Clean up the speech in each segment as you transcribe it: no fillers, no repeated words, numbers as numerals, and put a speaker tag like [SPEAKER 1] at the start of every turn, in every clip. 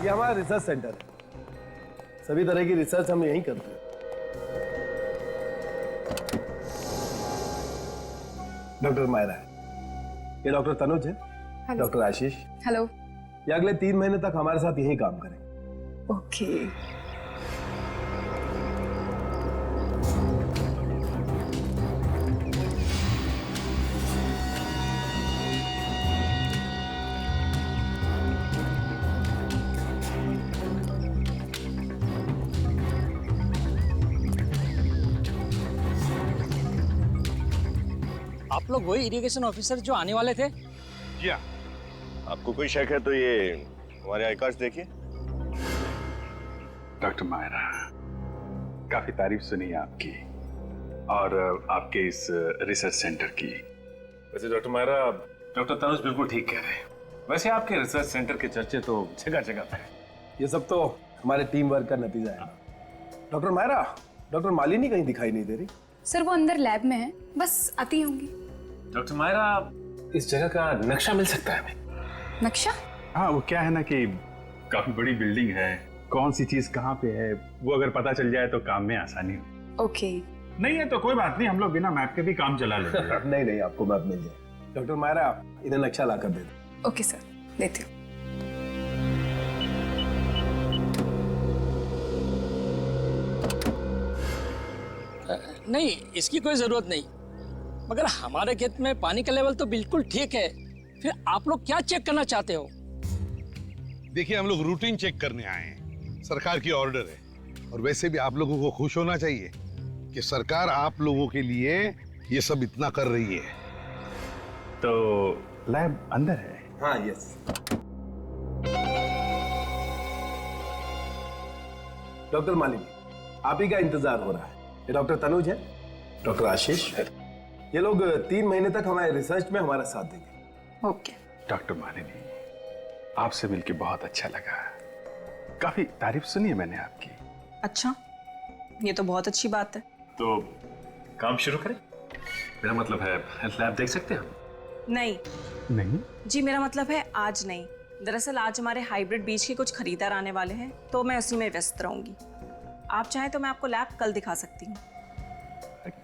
[SPEAKER 1] ये हमारा research centre है, सभी तरह की रिसर्च हम यहीं करते हैं। डॉक्टर मायरा है, ये डॉक्टर तनुज है, डॉक्टर आशीष।
[SPEAKER 2] हेलो।
[SPEAKER 1] ये अगले 3 महीने तक हमारे साथ यहीं काम करेंगे।
[SPEAKER 2] ओके।
[SPEAKER 3] आप लोग वही इरिगेशन ऑफिसर जो आने वाले थे?
[SPEAKER 4] जी हाँ। आपको कोई शक है तो ये हमारे आई कार्ड देखिए।
[SPEAKER 5] डॉक्टर मायरा, काफी तारीफ सुनी है आपकी और आपके इस रिसर्च सेंटर की। वैसे डॉक्टर मायरा, डॉक्टर तनुज बिल्कुल ठीक कह रहे हैं। वैसे आपके रिसर्च सेंटर के चर्चे तो जगह जगह पे हैं।
[SPEAKER 1] ये सब तो हमारे टीम वर्क का नतीजा है। डॉक्टर मायरा, डॉक्टर मालिनी कहीं दिखाई नहीं दे रही।
[SPEAKER 2] सर वो अंदर लैब में है, बस आती होंगी।
[SPEAKER 5] डॉक्टर मायरा, इस जगह का नक्शा मिल सकता है हमें?
[SPEAKER 2] नक्शा?
[SPEAKER 5] हाँ, वो क्या है ना कि काफी बड़ी बिल्डिंग है, कौन सी चीज कहाँ पे है वो अगर पता चल जाए तो काम में आसानी हो।
[SPEAKER 2] ओके।
[SPEAKER 5] नहीं है तो कोई बात नहीं, हम लोग बिना मैप के भी काम चला लेंगे।
[SPEAKER 1] नहीं नहीं, आपको मैप मिल जाए। डॉक्टर मायरा, इन्हें नक्शा लाकर दे दो।
[SPEAKER 2] ओके सर, देती हूँ।
[SPEAKER 3] नहीं, इसकी कोई जरूरत नहीं, मगर हमारे खेत में पानी का लेवल तो बिल्कुल ठीक है, फिर आप लोग क्या चेक करना चाहते हो?
[SPEAKER 6] देखिए, हम लोग रूटीन चेक करने आए हैं, सरकार की ऑर्डर है। और वैसे भी आप लोगों को खुश होना चाहिए कि सरकार आप लोगों के लिए ये सब इतना कर रही है।
[SPEAKER 5] तो लैब अंदर है?
[SPEAKER 1] हाँ, यस। डॉक्टर मालिनी, आप ही का इंतजार हो रहा है। ये डॉक्टर तनुज है, डॉक्टर आशीष है। ये लोग 3 महीने तक हमारे रिसर्च में हमारा साथ देंगे।
[SPEAKER 2] ओके।
[SPEAKER 5] डॉक्टर मालिनी, आपसे मिलके बहुत अच्छा लगा, काफी तारीफ सुनी है मैंने आपकी।
[SPEAKER 7] अच्छा, ये तो बहुत अच्छी बात है।
[SPEAKER 5] तो काम शुरू करें? मेरा मतलब है लैब देख सकते हैं हम?
[SPEAKER 7] नहीं
[SPEAKER 5] नहीं
[SPEAKER 7] जी, मेरा मतलब है आज नहीं। दरअसल आज हमारे हाइब्रिड बीज के कुछ खरीदार आने वाले हैं, तो मैं उसी में व्यस्त रहूंगी। आप चाहें तो मैं आपको लैब कल दिखा सकती हूँ।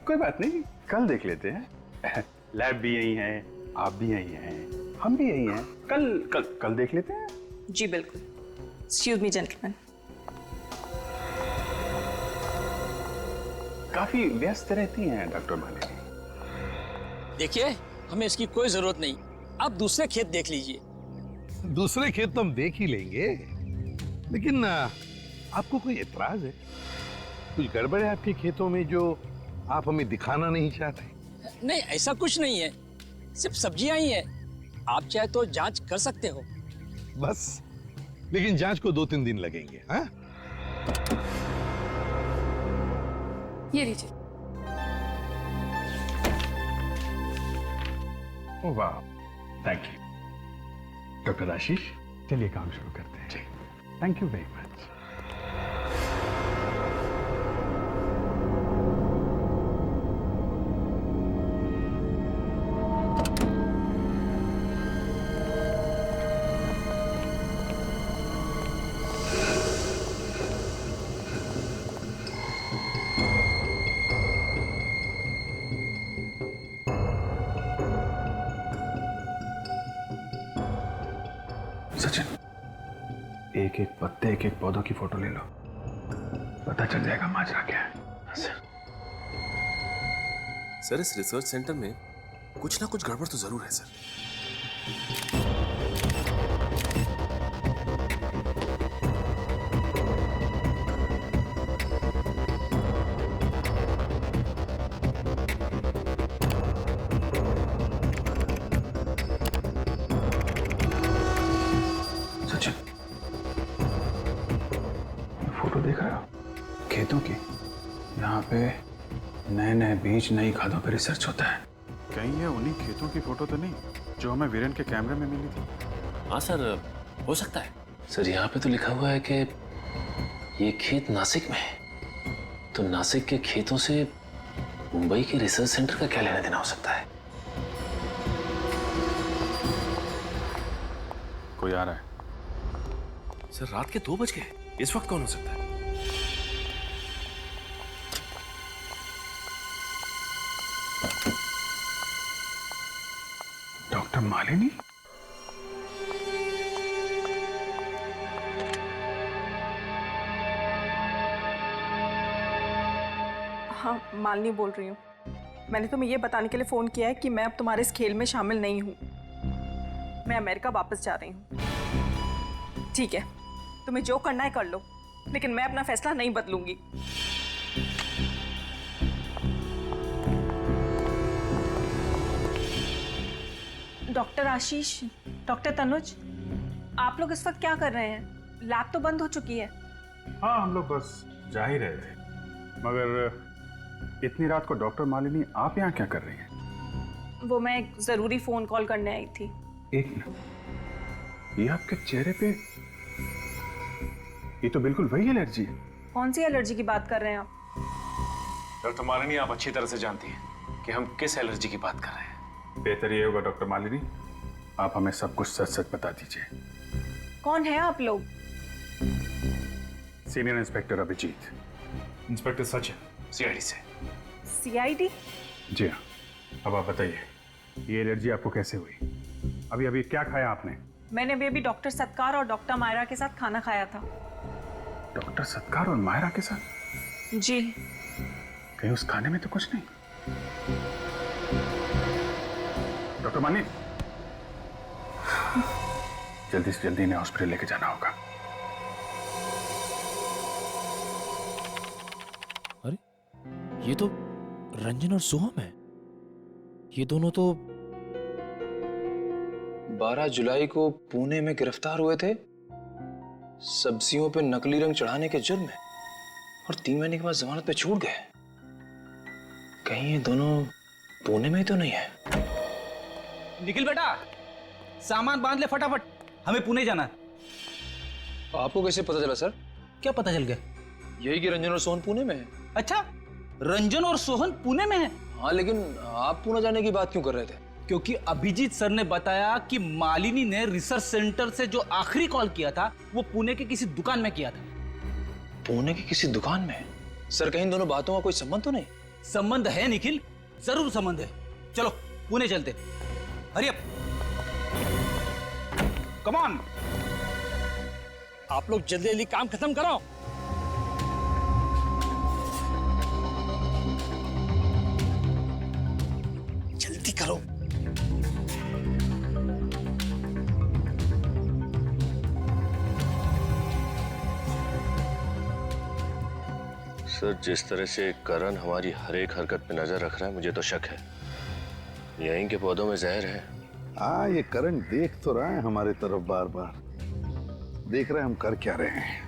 [SPEAKER 5] कोई बात नहीं, कल देख लेते हैं। लैब भी यही है, आप भी यही हैं, हम भी यही हैं। कल देख लेते हैं।
[SPEAKER 7] जी बिल्कुल। Excuse me gentleman.
[SPEAKER 5] काफी व्यस्त रहती हैं डॉक्टर मालिनी।
[SPEAKER 3] देखिए, हमें इसकी कोई जरूरत नहीं, आप दूसरे खेत देख लीजिए।
[SPEAKER 6] दूसरे खेत तो हम देख ही लेंगे, लेकिन आपको कोई एतराज है? कुछ गड़बड़ है आपके खेतों में जो आप हमें दिखाना नहीं चाहते?
[SPEAKER 3] नहीं, ऐसा कुछ नहीं है, सिर्फ सब्जियां ही है। आप चाहे तो जांच कर सकते हो।
[SPEAKER 6] बस, लेकिन जांच को 2-3 दिन लगेंगे। हाँ,
[SPEAKER 2] ये लीजिए।
[SPEAKER 5] ओह वाह, थैंक यू। डॉक्टर आशीष, चलिए काम शुरू करते हैं। जी, thank you very much. Sachin, एक एक पत्ते, एक एक पौधों की फोटो ले लो, पता चल जाएगा माजरा क्या है।
[SPEAKER 8] सर, इस रिसर्च सेंटर में कुछ ना कुछ गड़बड़ तो जरूर है सर।
[SPEAKER 5] सचिन, फोटो देख रहे हो खेतों की? यहाँ पे नए नए बीज, नई खादों पे रिसर्च होता है।
[SPEAKER 9] कहीं ये उन्हीं खेतों की फोटो तो नहीं जो हमें वीरेन के कैमरे में मिली थी?
[SPEAKER 8] हाँ सर, हो सकता है। सर, यहाँ पे तो लिखा हुआ है कि ये खेत नासिक में है, तो नासिक के खेतों से मुंबई के रिसर्च सेंटर का क्या लेना देना हो सकता है?
[SPEAKER 9] कोई आ रहा है।
[SPEAKER 8] सर रात के 2 बज गए, इस वक्त कौन हो सकता है?
[SPEAKER 5] डॉक्टर मालिनी?
[SPEAKER 7] हाँ, मालिनी बोल रही हूँ। मैंने तुम्हें ये बताने के लिए फ़ोन किया है कि मैं अब तुम्हारे इस खेल में शामिल नहीं हूँ। मैं अमेरिका वापस जा रही हूँ। ठीक है, तुम्हें जो करना है कर लो, लेकिन मैं अपना फैसला नहीं बदलूंगी। डॉक्टर आशीष, डॉक्टर तनुज, आप लोग इस वक्त क्या कर रहे हैं? लैब तो बंद हो चुकी है।
[SPEAKER 9] हाँ, हम लोग बस जा ही रहे थे, मगर इतनी रात को डॉक्टर मालिनी आप यहाँ क्या कर रही हैं?
[SPEAKER 7] वो मैं एक ज़रूरी फ़ोन कॉल करने आई थी।
[SPEAKER 9] एक मिनट, ये आपके चेहरे पे, ये तो बिल्कुल वही एलर्जी है।
[SPEAKER 7] कौन सी एलर्जी की बात कर रहे हैं आप?
[SPEAKER 8] डॉक्टर मालिनी, आप अच्छी तरह से जानती हैं कि हम किस एलर्जी की बात कर रहे हैं।
[SPEAKER 9] बेहतर ये होगा डॉक्टर मालिनी, आप हमें सब कुछ सच सच बता दीजिए।
[SPEAKER 7] कौन है आप लोग?
[SPEAKER 9] Senior inspector Abhijit.
[SPEAKER 8] Inspector Sachin, CID से।
[SPEAKER 7] सीआईडी?
[SPEAKER 9] जी हाँ। अब आप बताइए, ये एलर्जी आपको कैसे हुई? अभी अभी क्या खाया आपने?
[SPEAKER 7] मैंने अभी डॉक्टर सत्कार और डॉक्टर मायरा के साथ खाना खाया था।
[SPEAKER 9] डॉक्टर सत्कार और मायरा के साथ?
[SPEAKER 7] जी।
[SPEAKER 9] कहीं उस खाने में तो कुछ नहीं? डॉक्टर मालिनी, जल्दी से जल्दी इन्हें हॉस्पिटल लेके जाना होगा।
[SPEAKER 8] अरे, ये तो रंजन और सोहम है। ये दोनों तो 12 जुलाई को पुणे में गिरफ्तार हुए थे सब्जियों पे नकली रंग चढ़ाने के जुर्म में, और 3 महीने के बाद जमानत पे छूट गए। कहीं ये दोनों पुणे में ही तो नहीं है?
[SPEAKER 10] निखिल बेटा, सामान बांध ले फटाफट, हमें पुणे जाना है।
[SPEAKER 8] आपको कैसे पता चला सर?
[SPEAKER 10] क्या पता चल गया?
[SPEAKER 8] यही कि रंजन और सोहन पुणे में है।
[SPEAKER 10] अच्छा, रंजन और सोहन पुणे में है?
[SPEAKER 8] हाँ, लेकिन आप पुणे जाने की बात क्यों कर रहे थे?
[SPEAKER 10] क्योंकि अभिजीत सर ने बताया कि मालिनी ने रिसर्च सेंटर से जो आखिरी कॉल किया था वो पुणे के किसी दुकान में किया था।
[SPEAKER 8] पुणे की किसी दुकान में? सर, कहीं इन दोनों बातों का कोई संबंध तो नहीं?
[SPEAKER 10] संबंध है निखिल, जरूर संबंध है। चलो पुणे चलते, हरी अप, कम ऑन।
[SPEAKER 3] आप लोग जल्दी जल्दी काम खत्म करो। जल्दी करो।
[SPEAKER 4] सर, जिस तरह से करण हमारी हर एक हरकत पे नजर रख रहा है, मुझे तो शक है यहीं के पौधों में जहर है।
[SPEAKER 6] हाँ, ये करण देख तो रहा है हमारे तरफ, बार बार देख रहे हैं हम कर क्या रहे हैं।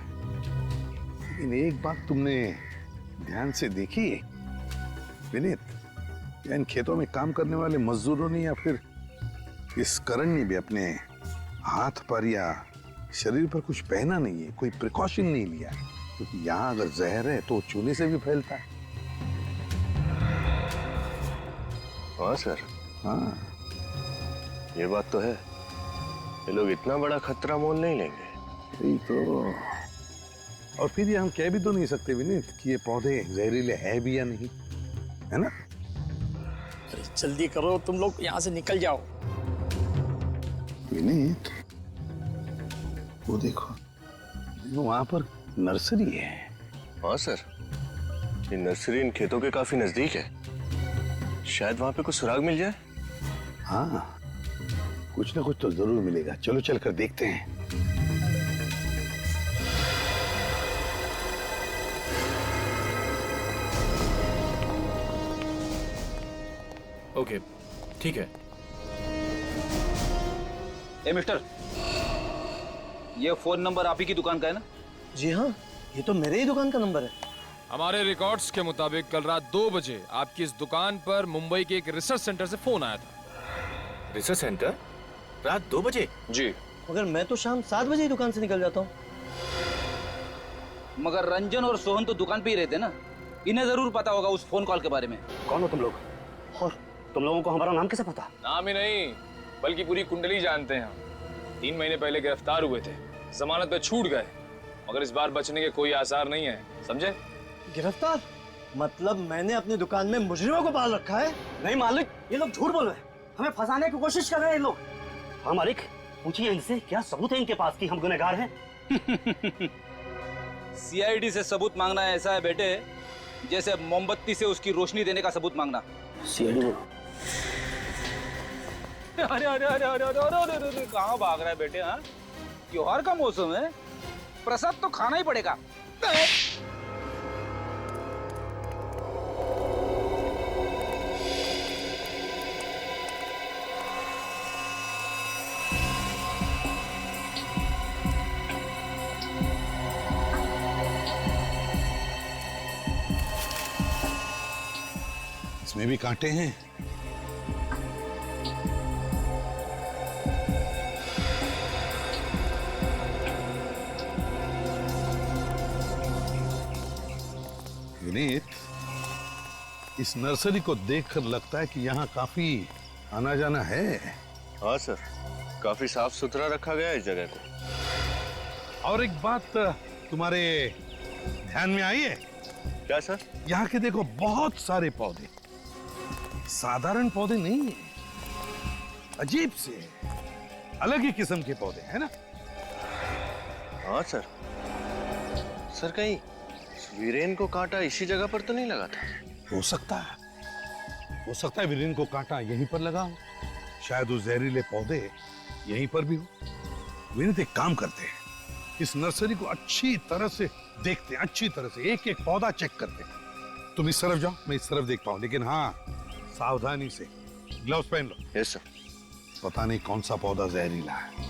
[SPEAKER 6] लेकिन एक बात तुमने ध्यान से देखी विनीत, या इन खेतों में काम करने वाले मजदूरों ने या फिर इस करण ने भी अपने हाथ पर या शरीर पर कुछ पहना नहीं है, कोई प्रिकॉशन नहीं लिया, क्योंकि यहाँ अगर जहर है तो चूने से भी फैलता है।
[SPEAKER 4] हाँ सर,
[SPEAKER 6] हाँ,
[SPEAKER 4] ये बात तो है। ये लोग इतना बड़ा खतरा मोल नहीं लेंगे।
[SPEAKER 6] यही तो। और फिर ये हम कह भी तो नहीं सकते विनीत कि ये पौधे जहरीले है भी या नहीं, है ना?
[SPEAKER 3] अरे जल्दी करो, तुम लोग यहाँ से निकल जाओ।
[SPEAKER 6] विनीत, वो देखो, वहां पर नर्सरी है।
[SPEAKER 4] हाँ सर, ये नर्सरी इन खेतों के काफी नजदीक है। शायद वहां पे कुछ सुराग मिल जाए।
[SPEAKER 6] हाँ, कुछ ना कुछ तो जरूर मिलेगा। चलो चल कर देखते हैं।
[SPEAKER 8] ओके, ठीक है।
[SPEAKER 10] ए मिस्टर, ये फोन नंबर आप ही की दुकान का है ना?
[SPEAKER 11] जी हाँ, ये तो मेरे ही दुकान का नंबर है।
[SPEAKER 12] हमारे रिकॉर्ड्स के मुताबिक कल रात 2 बजे आपकी इस दुकान पर मुंबई के एक रिसर्च सेंटर से फोन आया था।
[SPEAKER 8] Research centre? रात 2 बजे?
[SPEAKER 12] जी।
[SPEAKER 11] मगर मैं तो शाम 7 बजे ही दुकान से निकल जाता हूँ।
[SPEAKER 10] मगर रंजन और सोहन तो दुकान पे ही रहते ना, इन्हें जरूर पता होगा उस फोन कॉल के बारे में।
[SPEAKER 11] कौन हो तुम लोग? और तुम लोगों को हमारा नाम कैसे पता?
[SPEAKER 12] नाम ही नहीं, बल्कि पूरी कुंडली जानते हैं हम। 3 महीने पहले गिरफ्तार हुए थे जमानत पे छूट गए, मगर इस बार बचने के कोई आसार नहीं है, समझे?
[SPEAKER 11] गिरफ्तार? मतलब मैंने अपनी दुकान में मुजरिमों को पाल रखा है? नहीं मालिक, ये लोग झूठ बोल रहे हैं, हमें फंसाने की कोशिश कर रहे हैं ये लोग। हाँ मालिक, पूछिए इनसे क्या सबूत है इनके पास कि हम गुनहगार हैं।
[SPEAKER 10] सीआईडी से सबूत मांगना ऐसा है बेटे जैसे मोमबत्ती से उसकी रोशनी देने का सबूत मांगना।
[SPEAKER 11] सीआईडी में
[SPEAKER 10] अरे अरे अरे अरे अरे अरे अरे अरे कहाँ भाग रहा है बेटे? हाँ, त्योहार का मौसम है, प्रसाद तो खाना ही पड़ेगा।
[SPEAKER 6] इसमें भी कांटे हैं। विनीत, इस नर्सरी को देखकर लगता है कि यहाँ काफी आना जाना है।
[SPEAKER 4] हाँ सर, काफी साफ सुथरा रखा गया है इस जगह को।
[SPEAKER 6] और एक बात तुम्हारे ध्यान में आई है?
[SPEAKER 4] क्या सर?
[SPEAKER 6] यहाँ के देखो बहुत सारे पौधे, साधारण पौधे नहीं है, अजीब से अलग ही किस्म के पौधे हैं ना?
[SPEAKER 4] हाँ सर। सर कहीं वीरेन को कांटा इसी जगह पर तो नहीं लगा था?
[SPEAKER 6] हो सकता है वीरेन को कांटा यहीं पर लगा हो, शायद वो जहरीले पौधे यहीं पर भी हो। विनीत, एक काम करते हैं, इस नर्सरी को अच्छी तरह से देखते हैं, अच्छी तरह से एक एक पौधा चेक करते हैं। तुम इस तरफ जाओ, मैं इस तरफ देख पाऊं, लेकिन हाँ सावधानी से, ग्लव्स पहन लो।
[SPEAKER 4] Yes sir.
[SPEAKER 6] पता नहीं कौन सा पौधा जहरीला है।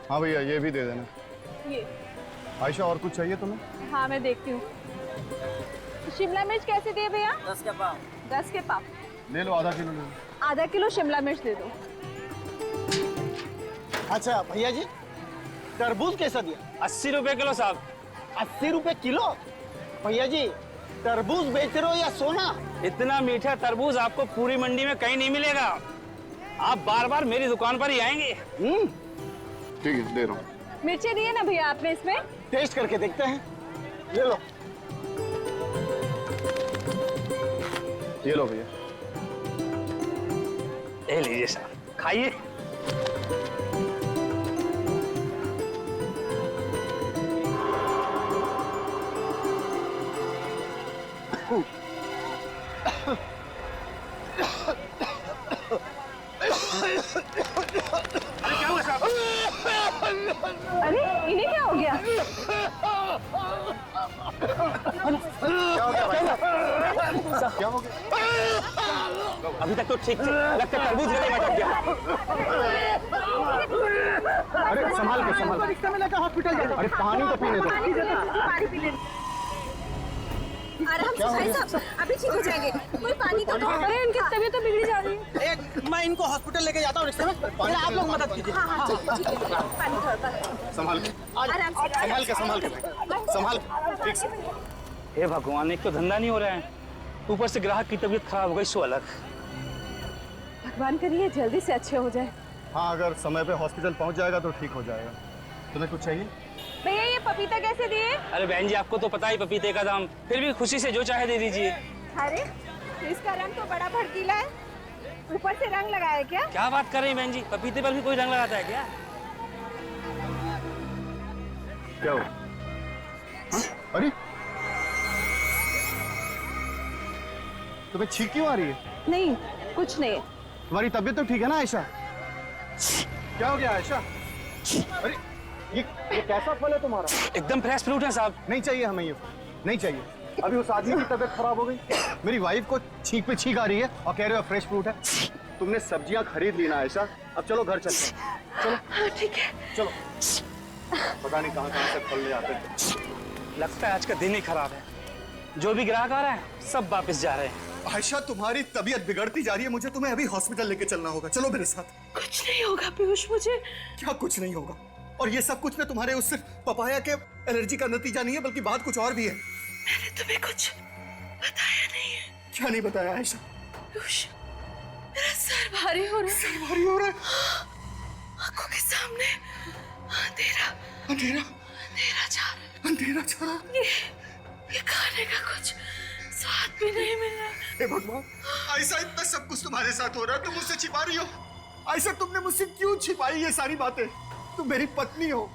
[SPEAKER 9] हाँ भैया, ये भी दे देना।
[SPEAKER 7] ये
[SPEAKER 9] आयशा, और कुछ चाहिए तुम्हें?
[SPEAKER 7] हाँ मैं देखती हूँ। शिमला मिर्च कैसे दिए भैया?
[SPEAKER 11] 10 के पाव।
[SPEAKER 7] 10 के पाव।
[SPEAKER 9] ले लो, आधा किलो ले लो।
[SPEAKER 7] आधा किलो शिमला मिर्च दे दो।
[SPEAKER 11] अच्छा भैया जी, तरबूज कैसा दिया?
[SPEAKER 10] 80 रुपए किलो साहब।
[SPEAKER 11] 80 रुपए किलो? भैया जी, तरबूज बेच रहे हो या सोना?
[SPEAKER 10] इतना मीठा तरबूज आपको पूरी मंडी में कहीं नहीं मिलेगा, आप बार बार मेरी दुकान पर ही आएंगे।
[SPEAKER 9] ठीक है, दे रहा हूँ।
[SPEAKER 7] मिर्ची दिए ना भैया आपने इसमें?
[SPEAKER 11] टेस्ट करके देखते हैं। ले लो।
[SPEAKER 9] ये लो भैया।
[SPEAKER 10] ले लीजिए साहब, खाइए।
[SPEAKER 7] अरे इन्हें क्या हो गया?
[SPEAKER 9] क्या हो गया?
[SPEAKER 11] अभी तक तो ठीक थी, लगता है तरबूज गले में अटक गया।
[SPEAKER 9] अरे संभाल के, रिक्शा में लेकर हॉस्पिटल जाओ। अरे पानी तो पीने दो।
[SPEAKER 7] पानी पी ले। आराम से भाई साहब, अभी ठीक हो जाएंगे। कोई पानी तो दो। अरे इनकी तबीयत तो बिगड़ी जा रही है।
[SPEAKER 11] मैं इनको हॉस्पिटल लेके जाता हूँ रिक्शे में, आप लोग मदद कीजिए।
[SPEAKER 7] हाँ ठीक है। पानी थोड़ा
[SPEAKER 9] संभाल के,
[SPEAKER 7] आराम से।
[SPEAKER 9] संभाल के, ठीक से।
[SPEAKER 10] हे भगवान, एक तो धंधा नहीं हो रहा है, ऊपर से ग्राहक की तबीयत खराब हो गई, सो अलग।
[SPEAKER 7] भगवान करिए जल्दी से अच्छे हो जाए।
[SPEAKER 9] हाँ, अगर समय पे हॉस्पिटल पहुंच जाएगा तो ठीक हो जाएगा। तुम्हें कुछ चाहिए?
[SPEAKER 7] भैया ये पपीता कैसे दिए?
[SPEAKER 10] अरे बहन जी, आपको तो पता ही पपीते का दाम, फिर भी खुशी से जो चाहे दे दीजिए।
[SPEAKER 7] अरे इसका रंग तो बड़ा भड़कीला है, ऊपर से रंग लगाया क्या?
[SPEAKER 10] क्या बात कर रही हैं बहन जी, पपीते पर भी कोई रंग लगाता है क्या?
[SPEAKER 9] क्या हो? अरे तुम्हें छींक क्यों आ रही है?
[SPEAKER 7] नहीं कुछ नहीं।
[SPEAKER 9] तुम्हारी तबीयत तो ठीक है ना आयशा? क्या हो गया आयशा? अरे ये कैसा फल है तुम्हारा?
[SPEAKER 10] एकदम फ्रेश फ्रूट है साहब।
[SPEAKER 9] नहीं चाहिए हमें ये, नहीं चाहिए। अभी उस आदमी की तबीयत खराब हो गई, मेरी वाइफ को छींक पे छींक आ रही है और कह रहे हो फ्रेश फ्रूट है। तुमने सब्जियां खरीद ली ना आयशा, अब चलो घर चलते हैं। चलो
[SPEAKER 7] ठीक है
[SPEAKER 9] चलो। पता नहीं कहाँ से फल ले आते हैं।
[SPEAKER 10] लगता है आज का दिन ही खराब है, जो भी ग्राहक आ रहा है सब वापस जा रहे हैं।
[SPEAKER 9] आयशा, तुम्हारी तबीयत बिगड़ती जा रही है, मुझे तुम्हें अभी हॉस्पिटल लेके चलना होगा। चलो मेरे साथ।
[SPEAKER 7] कुछ नहीं होगा पीयूष मुझे।
[SPEAKER 9] क्या कुछ नहीं होगा? और ये सब कुछ ना तुम्हारे उस पपाया के एलर्जी का नतीजा नहीं है, बल्कि बात कुछ और भी है।
[SPEAKER 7] मैंने तुम्हें कुछ बताया नहीं है।
[SPEAKER 9] क्या नहीं बताया आयशा?
[SPEAKER 7] पीयूष, मेरा सर भारी हो रहा है।
[SPEAKER 9] सर भारी हो रहा है?
[SPEAKER 7] आंखों के सामने अंधेरा
[SPEAKER 9] अंधेरा
[SPEAKER 7] अंधेरा जा रहा है।
[SPEAKER 9] अंधेरा जा रहा है।
[SPEAKER 7] ये खाने का कुछ स्वाद भी नहीं मिल रहा।
[SPEAKER 9] हे भगवान, ऐसा इतना सब कुछ तुम्हारे साथ हो रहा है, तुम मुझसे छिपा रही हो। ऐसा तुमने मुझसे क्यों छिपाई ये सारी बातें? तुम मेरी पत्नी हो,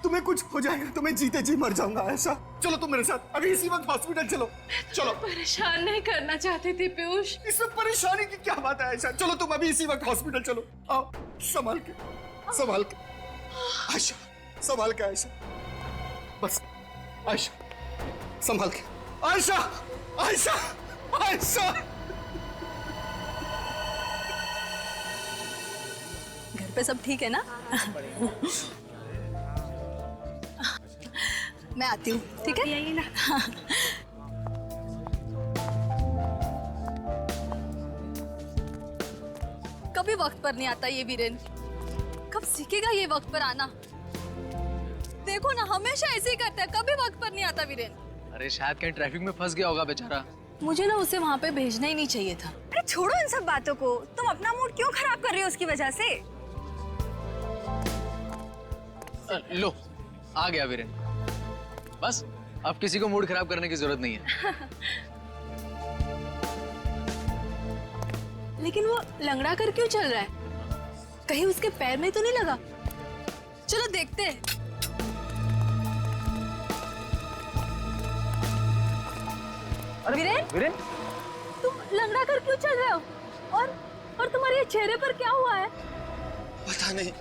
[SPEAKER 9] तुम्हें कुछ हो जाएगा तो मैं जीते जी मर जाऊंगा। ऐसा चलो तुम मेरे साथ अभी इसी वक्त हॉस्पिटल चलो। चलो।
[SPEAKER 7] परेशान नहीं करना चाहती थी पीयूष।
[SPEAKER 9] इसमें परेशानी की क्या बात है आयशा? चलो तुम अभी इसी वक्त हॉस्पिटल चलो। आओ, संभाल के, संभाल के आयशा, संभाल के आयशा, बस आयशा, संभाल के आयशा, आयशा, आयशा।
[SPEAKER 7] घर पे सब ठीक है ना? मैं आती हूँ, ठीक है? यही ना। कभी वक्त पर नहीं आता ये वीरेन। कब सीखेगा ये वक्त पर आना? देखो ना, हमेशा ऐसे ही करता है, कभी वक्त पर नहीं आता वीरेन।
[SPEAKER 10] अरे शायद कहीं ट्रैफिक में फंस गया होगा बेचारा।
[SPEAKER 7] मुझे ना उसे वहाँ पे भेजना ही नहीं चाहिए था।
[SPEAKER 13] अरे छोड़ो इन सब बातों को, तुम अपना मूड क्यों खराब कर रही हो उसकी वजह से?
[SPEAKER 10] लो, आ गया वीरेन। बस अब किसी को मूड खराब करने की जरूरत नहीं है।
[SPEAKER 7] लेकिन वो लंगड़ा कर क्यों चल रहा है? कहीं उसके पैर में तो नहीं लगा? चलो देखते हैं।
[SPEAKER 10] अरे
[SPEAKER 7] वीरेन,
[SPEAKER 10] वीरेन,
[SPEAKER 7] तुम लंगड़ा कर क्यों चल रहे हो? और तुम्हारे ये चेहरे पर क्या हुआ है?
[SPEAKER 14] पता नहीं,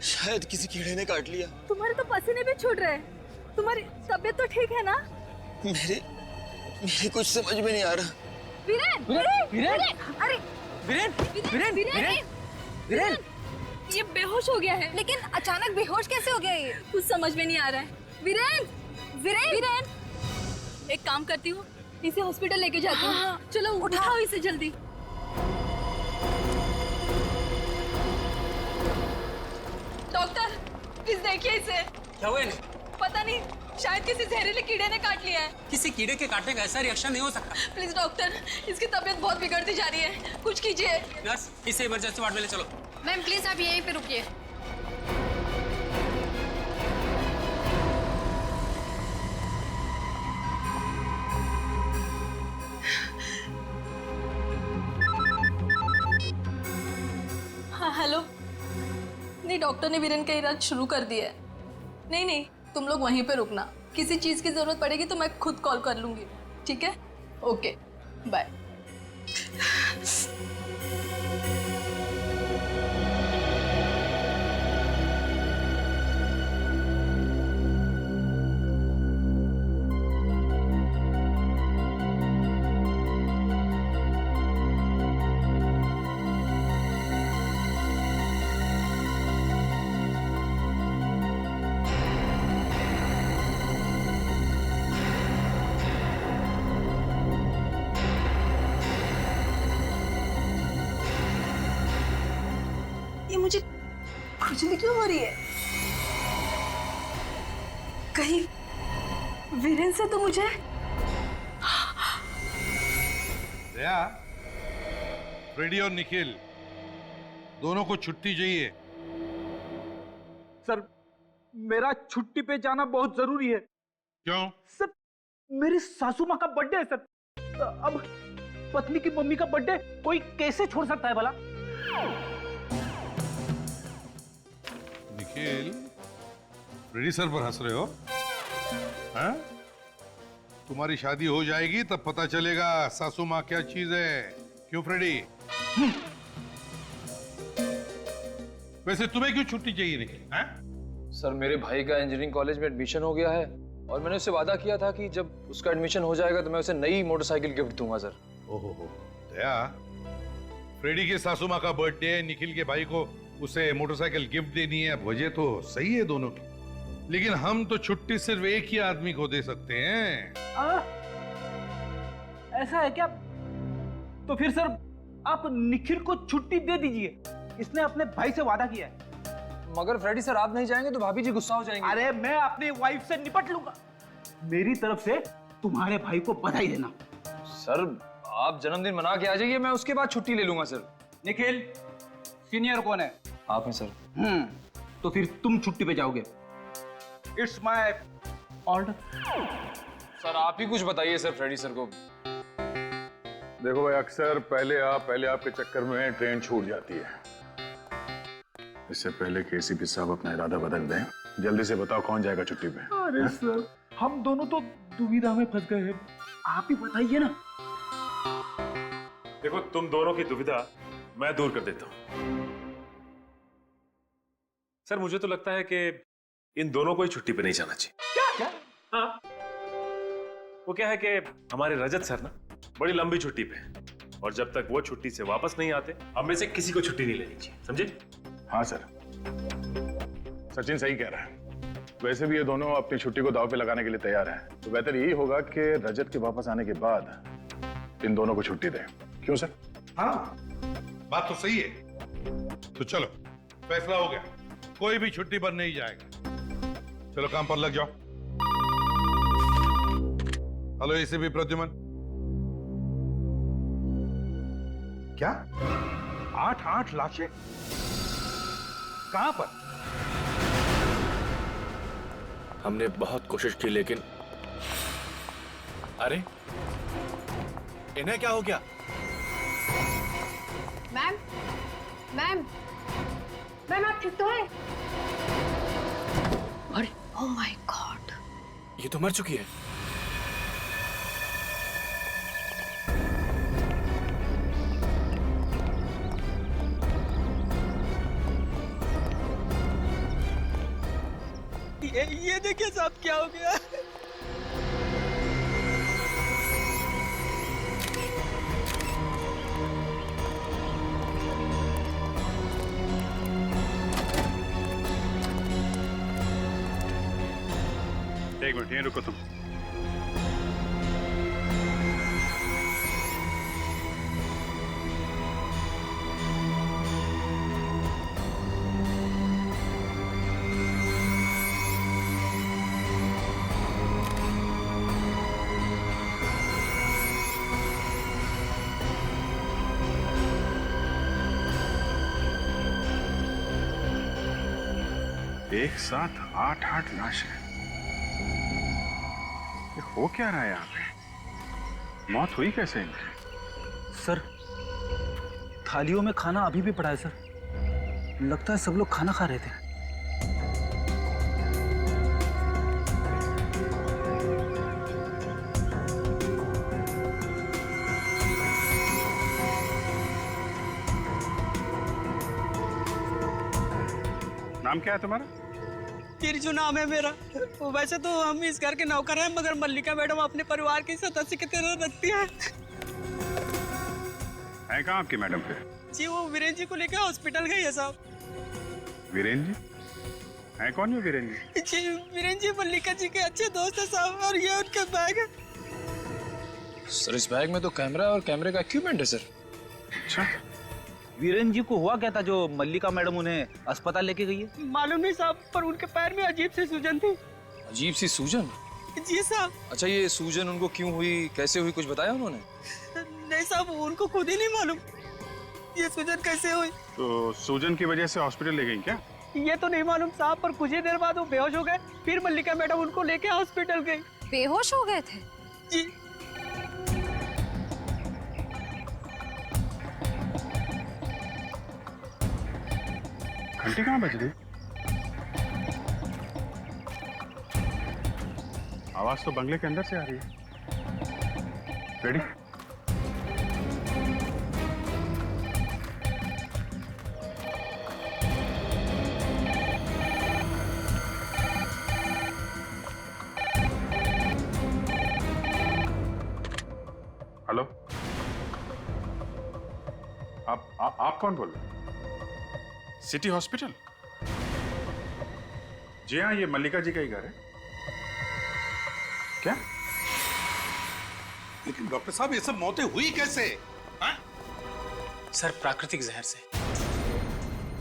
[SPEAKER 14] शायद किसी कीड़े ने काट लिया।
[SPEAKER 7] तुम्हारे तो पसीने भी छूट रहे हैं। तुम्हारी तबीयत तो ठीक है ना?
[SPEAKER 14] मेरे कुछ समझ में नहीं आ रहा।
[SPEAKER 7] वीरेन,
[SPEAKER 10] वीरेन,
[SPEAKER 7] अरे
[SPEAKER 10] वीरेन, वीरेन, वीरेन, वीरेन,
[SPEAKER 7] ये बेहोश हो गया है।
[SPEAKER 13] लेकिन अचानक बेहोश कैसे हो गया ये?
[SPEAKER 7] कुछ समझ में नहीं आ रहा है। वीरेन, वीरेन, वीरेन, एक काम करती हूँ, इसे हॉस्पिटल लेके जाती हूँ। हाँ, चलो उठाओ इसे जल्दी। डॉक्टर, प्लीज देखिए इसे।
[SPEAKER 3] क्या हुआ?
[SPEAKER 7] पता नहीं, शायद किसी जहरीले कीड़े ने काट लिया है।
[SPEAKER 3] किसी कीड़े के काटने का ऐसा रिएक्शन नहीं हो सकता।
[SPEAKER 7] प्लीज डॉक्टर, इसकी तबीयत बहुत बिगड़ती जा रही है, कुछ कीजिए।
[SPEAKER 3] नर्स, इसे इमरजेंसी वार्ड में ले चलो।
[SPEAKER 2] मैम प्लीज आप यहीं पे रुकिए।
[SPEAKER 7] हाँ हेलो। नहीं, डॉक्टर ने वीरेन का इलाज शुरू कर दिया है। नहीं, तुम लोग वहीं पे रुकना। किसी चीज की जरूरत पड़ेगी तो मैं खुद कॉल कर लूंगी, ठीक है? Okay, bye. मुझे खुजली क्यों हो रही है? कहीं वीरेन से तो मुझे
[SPEAKER 15] दया, फ्रेडी और निखिल दोनों को छुट्टी चाहिए।
[SPEAKER 10] सर, मेरा छुट्टी पे जाना बहुत जरूरी है।
[SPEAKER 15] क्यों?
[SPEAKER 10] सर, मेरी सासू माँ का बर्थडे है सर। अब पत्नी की मम्मी का बर्थडे कोई कैसे छोड़ सकता है भला?
[SPEAKER 15] निखिल, फ्रेडी सर पर हंस रहे हो? हाँ? तुम्हारी शादी हो जाएगी तब पता चलेगा सासू माँ क्या चीज है। क्यों फ्रेडी? वैसे तुम्हें क्यों छुट्टी चाहिए निखिल? हाँ?
[SPEAKER 12] सर, मेरे भाई का इंजीनियरिंग कॉलेज में एडमिशन हो गया है और मैंने उससे वादा किया था कि जब उसका एडमिशन हो जाएगा तो मैं उसे नई मोटरसाइकिल गिफ्ट दूंगा सर।
[SPEAKER 15] ओहो, दया, फ्रेडी के सासू माँ का बर्थडे है, निखिल के भाई को उसे मोटरसाइकिल गिफ्ट देनी है। वजह तो सही है दोनों की, लेकिन हम तो छुट्टी सिर्फ एक ही आदमी को दे सकते हैं।
[SPEAKER 10] ऐसा है क्या? तो फिर सर आप निखिल को छुट्टी दे दीजिए, इसने अपने भाई से वादा किया है।
[SPEAKER 12] मगर फ्रेडी सर आप नहीं जाएंगे तो भाभी जी गुस्सा हो जाएंगे।
[SPEAKER 10] अरे मैं अपनी वाइफ से निपट लूंगा। मेरी तरफ से तुम्हारे भाई को बधाई देना।
[SPEAKER 12] सर आप जन्मदिन मना के आ जाइए, मैं उसके बाद छुट्टी ले लूंगा सर।
[SPEAKER 10] निखिल सीनियर कौन है?
[SPEAKER 12] आप हैं सर।
[SPEAKER 10] तो फिर तुम छुट्टी पे जाओगे। It's my order.
[SPEAKER 12] सर आप ही कुछ बताइए सर फ्रेडी सर को।
[SPEAKER 5] देखो भाई, अक्सर पहले आप के चक्कर में ट्रेन छूट जाती है। इससे पहले कि एसीपी साहब अपना इरादा बदल दें, जल्दी से बताओ कौन जाएगा छुट्टी पे।
[SPEAKER 10] अरे सर हम दोनों तो दुविधा में फंस गए हैं, आप ही बताइए ना।
[SPEAKER 5] देखो तुम दोनों की दुविधा मैं दूर कर देता हूं। सर मुझे तो लगता है कि इन दोनों को ही छुट्टी पे नहीं जाना चाहिए।
[SPEAKER 10] क्या?
[SPEAKER 5] हाँ, वो क्या है कि हमारे रजत सर ना बड़ी लंबी छुट्टी पे हैं, और जब तक वो छुट्टी से वापस नहीं आते हम में से किसी को छुट्टी नहीं लेनी चाहिए, समझे? हाँ सर, सचिन सही कह रहा है। वैसे भी ये दोनों अपनी छुट्टी को दांव पे लगाने के लिए तैयार हैं, तो बेहतर यही होगा कि रजत के वापस आने के बाद इन दोनों को छुट्टी दें। क्यों सर?
[SPEAKER 15] हाँ, बात तो सही है। तो चलो फैसला हो गया, कोई भी छुट्टी पर नहीं जाएगा। चलो काम पर लग जाओ। Hello ACP Pradyuman. क्या 8 लाशें कहां पर?
[SPEAKER 8] हमने बहुत कोशिश की लेकिन
[SPEAKER 14] अरे इन्हें क्या हो गया?
[SPEAKER 2] मैम मैम मैम आप ठीक तो हैं?
[SPEAKER 8] अरे
[SPEAKER 2] ओह माय गॉड,
[SPEAKER 14] ये तो मर चुकी है।
[SPEAKER 11] ये देखिए साहब क्या हो गया।
[SPEAKER 5] एक मिनट यहीं रुको तुम। एक साथ 8 लाशें। ये हो क्या रहा है यहाँ पे? मौत हुई कैसे इनकी?
[SPEAKER 10] सर थालियों में खाना अभी भी पड़ा है सर, लगता है सब लोग खाना खा रहे थे।
[SPEAKER 5] नाम क्या है तुम्हारा?
[SPEAKER 11] तिरजू नाम है मेरा। वैसे तो हम इस घर के नौकर हैं, मगर मल्लिका मैडम अपने परिवार की सदस्य की तरह रखती है।
[SPEAKER 5] कहाँ आपकी मैडम फिर?
[SPEAKER 11] जी वो वीरेंद्र जी को लेकर हॉस्पिटल गई है साहब।
[SPEAKER 5] वीरेंद्र जी? है कौन है वीरेंद्र जी?
[SPEAKER 11] जी वीरेंद्र जी मल्लिका जी के अच्छे दोस्त है साहब, और ये उनका बैग है।
[SPEAKER 12] सर इस बैग में तो कैमरा और कैमरे का इक्विपमेंट है सर।
[SPEAKER 5] अच्छा,
[SPEAKER 10] वीरेंद्र जी को हुआ क्या था जो मल्लिका मैडम उन्हें अस्पताल लेके गई है?
[SPEAKER 11] मालूम नहीं साहब, पर उनके पैर में अजीब सी सूजन थी।
[SPEAKER 12] अजीब सी सूजन?
[SPEAKER 11] जी साहब।
[SPEAKER 12] अच्छा ये सूजन उनको क्यों हुई, कैसे हुई, कुछ बताया उन्होंने?
[SPEAKER 11] नहीं साहब, उनको खुद ही नहीं मालूम ये सूजन कैसे हुई।
[SPEAKER 5] तो सूजन की वजह से हॉस्पिटल ले गई क्या?
[SPEAKER 11] ये तो नहीं मालूम साहब, पर कुछ ही देर बाद वो बेहोश हो गए, फिर मल्लिका मैडम उनको लेके हॉस्पिटल गई।
[SPEAKER 2] बेहोश हो गए थे?
[SPEAKER 11] जी।
[SPEAKER 5] घंटी कहाँ बज रही? आवाज तो बंगले के अंदर से आ रही है। रेडी? हेलो, आप कौन बोल रहे हैं? City hospital? जी हाँ, ये मल्लिका जी का ही घर है। क्या
[SPEAKER 15] लेकिन डॉक्टर साहब ये सब मौतें हुई कैसे? हाँ?
[SPEAKER 8] सर प्राकृतिक जहर से।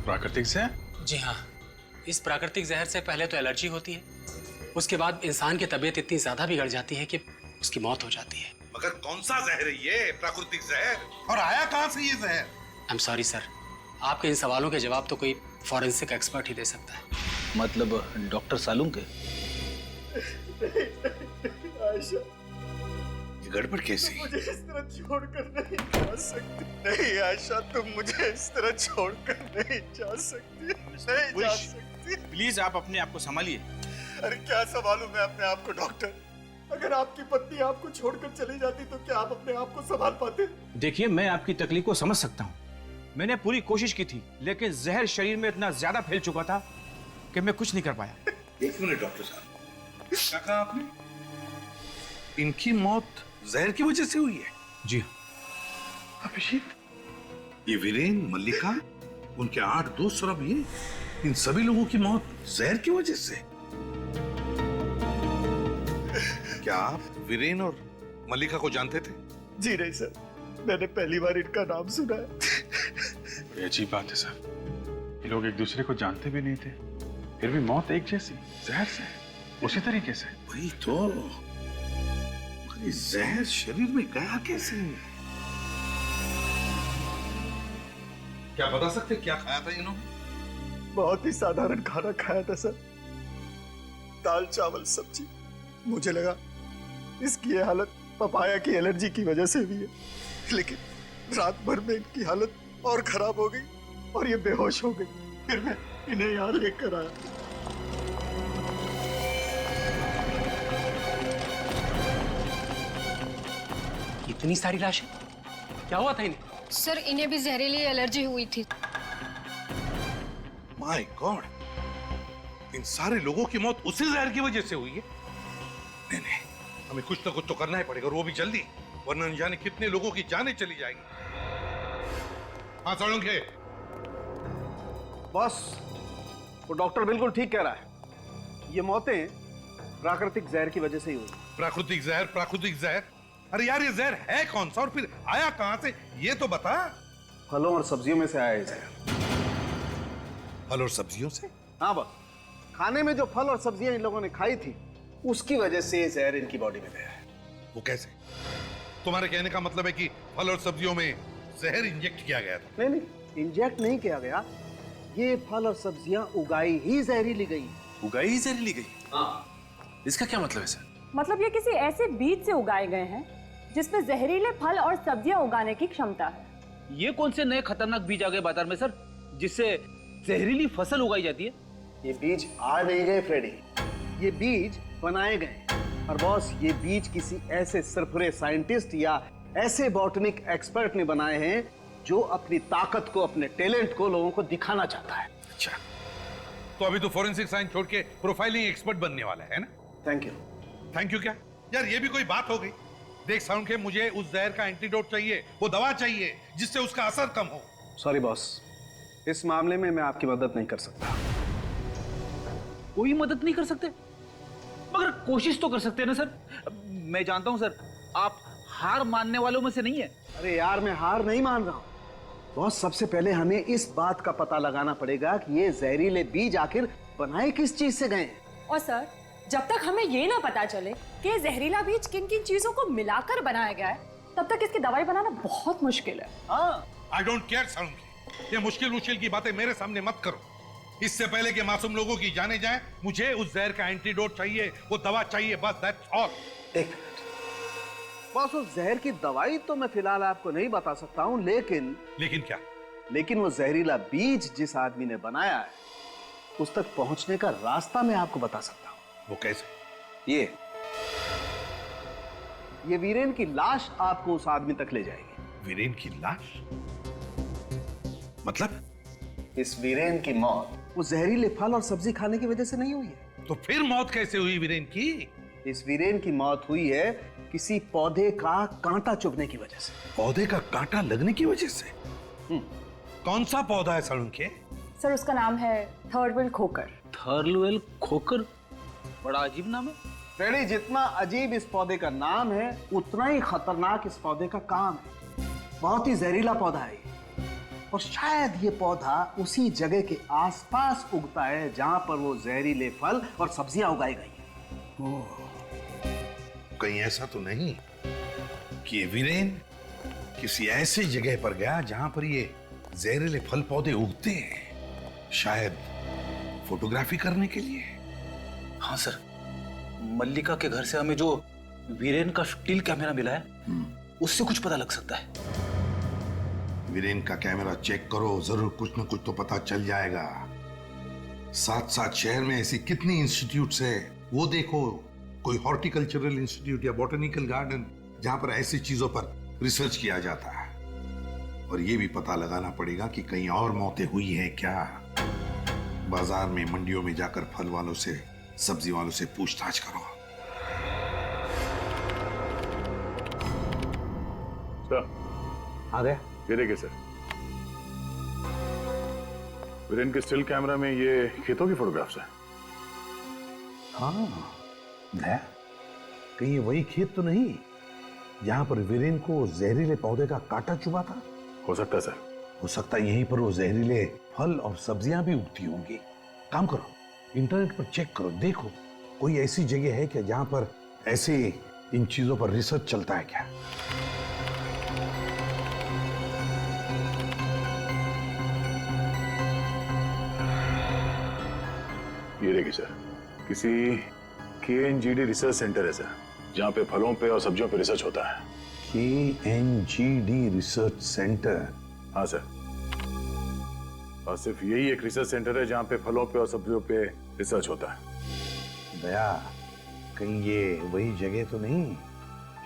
[SPEAKER 15] प्राकृतिक से?
[SPEAKER 8] जी हाँ, इस प्राकृतिक जहर से पहले तो एलर्जी होती है, उसके बाद इंसान की तबीयत इतनी ज्यादा बिगड़ जाती है कि उसकी मौत हो जाती है।
[SPEAKER 15] मगर कौन सा जहर है ये प्राकृतिक जहर, और आया कहां से ये जहर?
[SPEAKER 8] आई एम सॉरी सर, आपके इन सवालों के जवाब तो कोई फॉरेंसिक एक्सपर्ट ही दे सकता है।
[SPEAKER 10] मतलब डॉक्टर सालूम के?
[SPEAKER 9] आयशा,
[SPEAKER 15] ये गड़बड़ कैसी?
[SPEAKER 9] मुझे इस तरह छोड़कर नहीं जा सकती। नहीं आयशा, तुम मुझे इस तरह छोड़कर नहीं जा सकती, नहीं जा सकती।
[SPEAKER 10] प्लीज आप अपने आप को संभालिए।
[SPEAKER 9] अरे क्या संभालूं मैं अपने आप को डॉक्टर? अगर आपकी पत्नी आपको छोड़कर चली जाती तो क्या आप अपने आप को संभाल पाते?
[SPEAKER 10] देखिए, मैं आपकी तकलीफ को समझ सकता हूँ। मैंने पूरी कोशिश की थी, लेकिन जहर शरीर में इतना ज्यादा फैल चुका था कि मैं कुछ नहीं कर पाया।
[SPEAKER 15] एक मिनट डॉक्टर साहब, क्या कहा आपने? इनकी मौत जहर की वजह से हुई है?
[SPEAKER 10] जी
[SPEAKER 15] अभिषेक, ये वीरेन, मल्लिका, उनके 8 दोस्त और अब ये, इन सभी लोगों की मौत जहर की वजह से? क्या आप वीरेन और मल्लिका को जानते थे?
[SPEAKER 9] जी नहीं सर, मैंने पहली बार इनका नाम सुना है।
[SPEAKER 5] बड़ी अजीब बात है सर, ये लोग एक दूसरे को जानते भी नहीं थे, फिर भी मौत एक जैसी, जहर से, उसी तरीके से।
[SPEAKER 15] वही तो, मगर ये जहर शरीर में गया कैसे? क्या बता सकते क्या खाया था इन्होंने?
[SPEAKER 9] बहुत ही साधारण खाना खाया था सर, दाल चावल सब्जी। मुझे लगा इसकी ये हालत पपाया की एलर्जी की वजह से हुई है, लेकिन रात भर में इनकी हालत और खराब हो गई और ये बेहोश हो गई। फिर मैं इन्हें यहाँ लेकर आया।
[SPEAKER 8] इतनी सारी लाशें, क्या हुआ था इन्हें?
[SPEAKER 2] सर, इन्हें भी जहरीली एलर्जी हुई थी।
[SPEAKER 15] माय गॉड, इन सारे लोगों की मौत उसी जहर की वजह से हुई है। नहीं नहीं, हमें कुछ ना कुछ तो करना ही पड़ेगा, और वो भी जल्दी, वरना न जाने कितने लोगों की जानें चली जाएंगी। हाँ साळुंखे।
[SPEAKER 11] बॉस, वो डॉक्टर बिल्कुल ठीक कह रहा है, ये मौतें प्राकृतिक जहर की वजह से ही हुई।
[SPEAKER 15] प्राकृतिक जहर, प्राकृतिक जहर? अरे यार, ये जहर है कौन सा और फिर आया कहां से, ये तो बता।
[SPEAKER 11] फलों और सब्जियों में से आया है जहर।
[SPEAKER 15] फल और सब्जियों से?
[SPEAKER 11] हाँ बॉस, खाने में जो फल और सब्जियां इन लोगों ने खाई थी, उसकी वजह से ये जहर इनकी बॉडी में गया है।
[SPEAKER 15] वो कैसे? तुम्हारे कहने का मतलब है कि फल और सब्जियों में जहर इंजेक्ट किया गया था?
[SPEAKER 11] नहीं नहीं, इंजेक्ट नहीं किया गया, ये फल और सब्जियां उगाई ही जहरीली गई।
[SPEAKER 8] उगाई ही जहरीली गई? हाँ। इसका क्या मतलब है सर?
[SPEAKER 16] मतलब ये किसी ऐसे बीज से उगाए गए हैं जिसमें जहरीले फल और सब्जियां उगाने की क्षमता है।
[SPEAKER 10] ये कौन से नए खतरनाक बीज आ गए बाजार में सर, जिससे जहरीली फसल उगाई जाती है?
[SPEAKER 11] ये बीज आ नहीं गए फ्रेडी, ये बीज बनाए गए। और बॉस, ये बीज किसी ऐसे सरफुरे साइंटिस्ट या ऐसे बॉटनिक एक्सपर्ट ने बनाए हैं जो अपनी ताकत को, अपने टैलेंट को लोगों को दिखाना चाहता है।
[SPEAKER 15] अच्छा, तो अभी तो फॉरेंसिक साइंस छोड़ के प्रोफाइलिंग एक्सपर्ट बनने वाला है ना?
[SPEAKER 11] Thank you.
[SPEAKER 15] थैंक यू क्या यार, ये भी कोई बात हो गई? देख साळुंखे, मुझे उस जहर का एंटीडोट चाहिए, वो दवा चाहिए जिससे उसका असर कम हो।
[SPEAKER 11] सॉरी बॉस, इस मामले में मैं आपकी मदद नहीं कर सकता।
[SPEAKER 10] कोई मदद नहीं कर सकते? मगर कोशिश तो कर सकते हैं ना सर। मैं जानता हूं सर, आप हार मानने वालों में से नहीं है।
[SPEAKER 11] अरे यार, मैं हार नहीं मान रहा हूं बॉस। सबसे पहले हमें इस बात का पता लगाना पड़ेगा कि ये जहरीले बीज आखिर बनाए किस चीज से गए हैं।
[SPEAKER 16] और सर, जब तक हमें ये ना पता चले कि ये जहरीला बीज किन किन चीजों को मिलाकर बनाया गया है, तब तक इसकी दवाई बनाना बहुत मुश्किल है।
[SPEAKER 15] आई डोंट केयर साळुंखे, ये मुश्किल की बातें मेरे सामने मत करो। इससे पहले कि मासूम लोगों की जाने जाए, मुझे उस जहर का एंटीडोट चाहिए, वो दवा चाहिए, बस दैट्स ऑल।
[SPEAKER 11] एक मिनट बॉस, उस जहर की दवाई तो मैं फिलहाल आपको नहीं बता सकता हूं, लेकिन
[SPEAKER 15] क्या? लेकिन
[SPEAKER 11] वो जहरीला बीज जिस आदमी ने बनाया है, उस तक पहुंचने का रास्ता मैं आपको बता सकता हूं।
[SPEAKER 15] वो कैसे?
[SPEAKER 11] ये वीरेन की लाश आपको उस आदमी तक ले जाएगी।
[SPEAKER 15] वीरेन की लाश? मतलब?
[SPEAKER 11] इस वीरेन की मौत वो जहरीले फल और सब्जी खाने की वजह से नहीं हुई है।
[SPEAKER 15] तो फिर मौत कैसे हुई वीरेन की?
[SPEAKER 11] इस वीरेन की मौत हुई है किसी पौधे का कांटा चुभने की वजह से।
[SPEAKER 15] पौधे का कांटा लगने की वजह से? कौन सा पौधा है साळुंखे?
[SPEAKER 16] सर, उसका नाम है थर्डवेल खोकर।
[SPEAKER 10] थर्डवेल खोकर? बड़ा अजीब नाम है।
[SPEAKER 9] डैडी, जितना अजीब इस पौधे का नाम है उतना ही खतरनाक इस पौधे का काम है। बहुत ही जहरीला पौधा है ये। और शायद ये पौधा उसी जगह के आसपास उगता है जहां पर वो जहरीले फल और सब्जियां उगाई गई हैं।
[SPEAKER 6] कहीं ऐसा तो नहीं कि ये वीरेन किसी ऐसी जगह पर गया जहां पर ये जहरीले फल पौधे उगते हैं, शायद फोटोग्राफी करने के लिए?
[SPEAKER 10] हाँ सर, मल्लिका के घर से हमें जो वीरेन का स्टिल कैमरा मिला है उससे कुछ पता लग सकता है।
[SPEAKER 6] वीरेन का कैमरा चेक करो, जरूर कुछ न कुछ तो पता चल जाएगा। साथ साथ शहर में ऐसी कितनी इंस्टीट्यूट्स है वो देखो, कोई हॉर्टिकल्चरल इंस्टीट्यूट या बॉटनिकल गार्डन जहां पर ऐसी चीजों पर रिसर्च किया जाता है। और ये भी पता लगाना पड़ेगा कि कहीं और मौतें हुई हैं क्या। बाजार में, मंडियों में जाकर फल वालों से, सब्जी वालों से पूछताछ करो।
[SPEAKER 5] सर
[SPEAKER 9] आ गया?
[SPEAKER 5] ये देखिए सर, वीरेन के स्टिल कैमरा में ये खेतों की फोटोग्राफ्स है।
[SPEAKER 6] हाँ, दया, कहीं ये वही खेत तो नहीं जहां पर वीरेन को जहरीले पौधे का कांटा चुभा था?
[SPEAKER 5] हो सकता है सर।
[SPEAKER 6] हो सकता है यहीं पर वो जहरीले फल और सब्जियां भी उगती होंगी। काम करो, इंटरनेट पर चेक करो, देखो कोई ऐसी जगह है क्या जहां पर ऐसे इन चीजों पर रिसर्च चलता है क्या।
[SPEAKER 5] ये देखिए सर, किसी KNGD रिसर्च सेंटर है सर, जहां पे फलों पे और सब्जियों पे रिसर्च होता है।
[SPEAKER 6] KNGD research centre?
[SPEAKER 5] हाँ सर, और सिर्फ यही एक रिसर्च सेंटर है जहां पे फलों पे और सब्जियों पे रिसर्च होता है।
[SPEAKER 6] दया, कहीं ये वही जगह तो नहीं